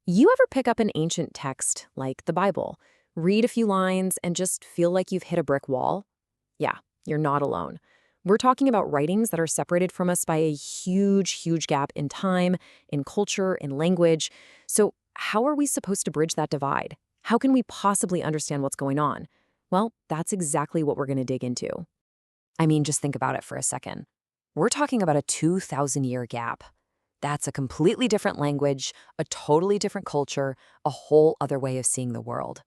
You ever pick up an ancient text, like the Bible, read a few lines, and just feel like you've hit a brick wall? Yeah, you're not alone. We're talking about writings that are separated from us by a huge gap in time, in culture, in language. So, how are we supposed to bridge that divide? How can we possibly understand what's going on? Well, that's exactly what we're going to dig into. I mean, just think about it for a second. We're talking about a 2,000-year gap. That's a completely different language, a totally different culture, a whole other way of seeing the world.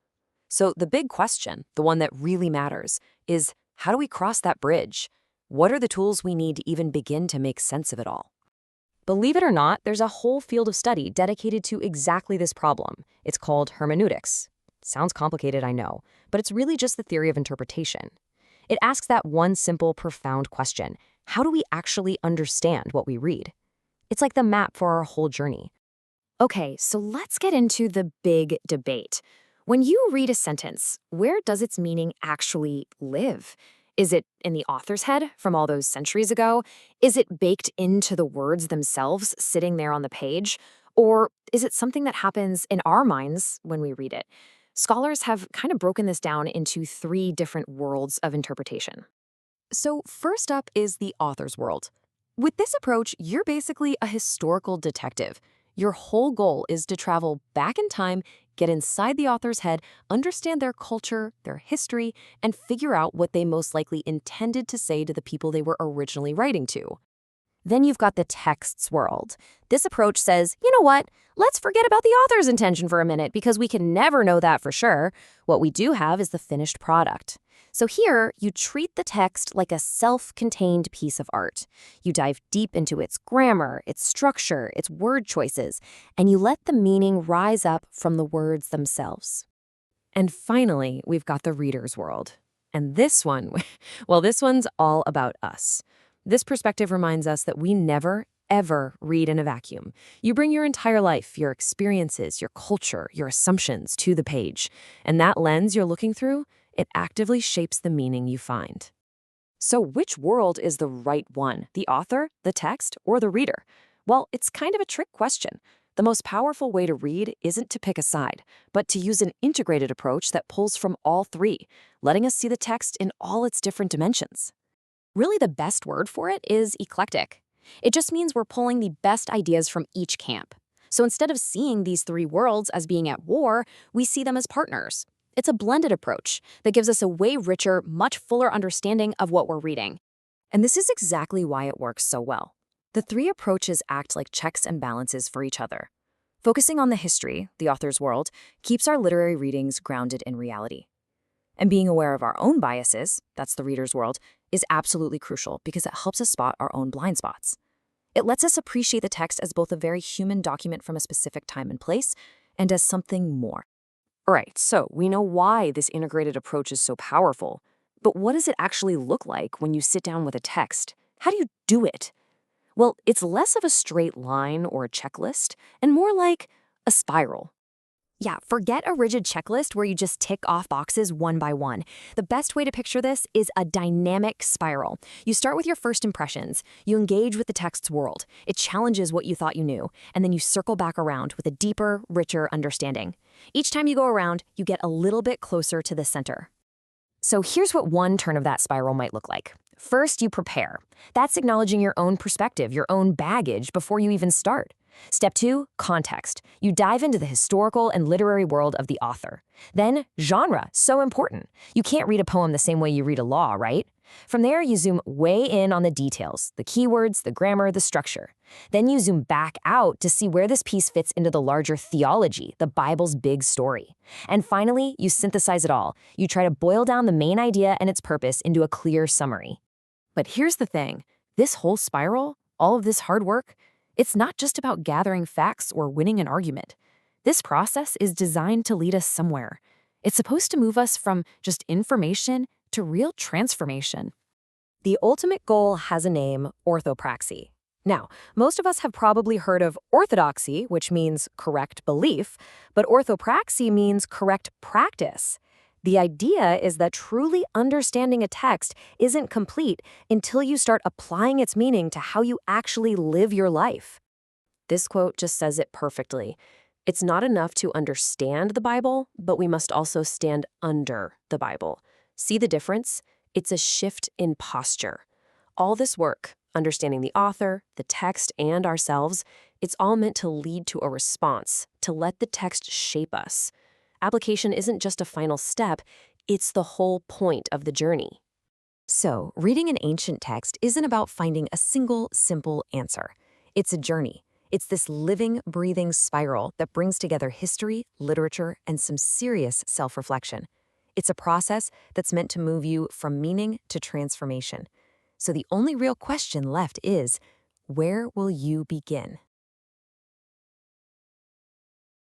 So the big question, the one that really matters, is how do we cross that bridge? What are the tools we need to even begin to make sense of it all? Believe it or not, there's a whole field of study dedicated to exactly this problem. It's called hermeneutics. Sounds complicated, I know, but it's really just the theory of interpretation. It asks that one simple, profound question: how do we actually understand what we read? It's like the map for our whole journey. Okay, so let's get into the big debate. When you read a sentence, where does its meaning actually live? Is it in the author's head from all those centuries ago? Is it baked into the words themselves, sitting there on the page? Or is it something that happens in our minds when we read it? Scholars have kind of broken this down into three different worlds of interpretation. So, first up is the author's world. With this approach, you're basically a historical detective. Your whole goal is to travel back in time, get inside the author's head, understand their culture, their history, and figure out what they most likely intended to say to the people they were originally writing to. Then you've got the text's world. This approach says, you know what? Let's forget about the author's intention for a minute because we can never know that for sure. What we do have is the finished product. So here, you treat the text like a self-contained piece of art. You dive deep into its grammar, its structure, its word choices, and you let the meaning rise up from the words themselves. And finally, we've got the reader's world. And this one, well, this one's all about us. This perspective reminds us that we never, ever read in a vacuum. You bring your entire life, your experiences, your culture, your assumptions to the page. And that lens you're looking through, it actively shapes the meaning you find. So which world is the right one? The author, the text, or the reader? Well, it's kind of a trick question. The most powerful way to read isn't to pick a side, but to use an integrated approach that pulls from all three, letting us see the text in all its different dimensions. Really, the best word for it is eclectic. It just means we're pulling the best ideas from each camp. So instead of seeing these three worlds as being at war, we see them as partners. It's a blended approach that gives us a way richer, much fuller understanding of what we're reading. And this is exactly why it works so well. The three approaches act like checks and balances for each other. Focusing on the history, the author's world, keeps our literary readings grounded in reality. And being aware of our own biases, that's the reader's world, is absolutely crucial because it helps us spot our own blind spots. It lets us appreciate the text as both a very human document from a specific time and place and as something more. All right, so we know why this integrated approach is so powerful, but what does it actually look like when you sit down with a text? How do you do it? Well, it's less of a straight line or a checklist and more like a spiral. Yeah, forget a rigid checklist where you just tick off boxes one by one. The best way to picture this is a dynamic spiral. You start with your first impressions. You engage with the text's world. It challenges what you thought you knew, and then you circle back around with a deeper, richer understanding. Each time you go around, you get a little bit closer to the center. So here's what one turn of that spiral might look like. First, you prepare. That's acknowledging your own perspective, your own baggage before you even start. Step 2, context. You dive into the historical and literary world of the author. Then, genre, so important. You can't read a poem the same way you read a law, right? From there, you zoom way in on the details, the keywords, the grammar, the structure. Then you zoom back out to see where this piece fits into the larger theology, the Bible's big story. And finally, you synthesize it all. You try to boil down the main idea and its purpose into a clear summary. But here's the thing. This whole spiral, all of this hard work, it's not just about gathering facts or winning an argument. This process is designed to lead us somewhere. It's supposed to move us from just information to real transformation. The ultimate goal has a name: orthopraxy. Now, most of us have probably heard of orthodoxy, which means correct belief, but orthopraxy means correct practice. The idea is that truly understanding a text isn't complete until you start applying its meaning to how you actually live your life. This quote just says it perfectly. It's not enough to understand the Bible, but we must also stand under the Bible. See the difference? It's a shift in posture. All this work, understanding the author, the text, and ourselves, it's all meant to lead to a response, to let the text shape us. Application isn't just a final step, it's the whole point of the journey. So, reading an ancient text isn't about finding a single, simple answer. It's a journey. It's this living, breathing spiral that brings together history, literature, and some serious self-reflection. It's a process that's meant to move you from meaning to transformation. So the only real question left is, where will you begin?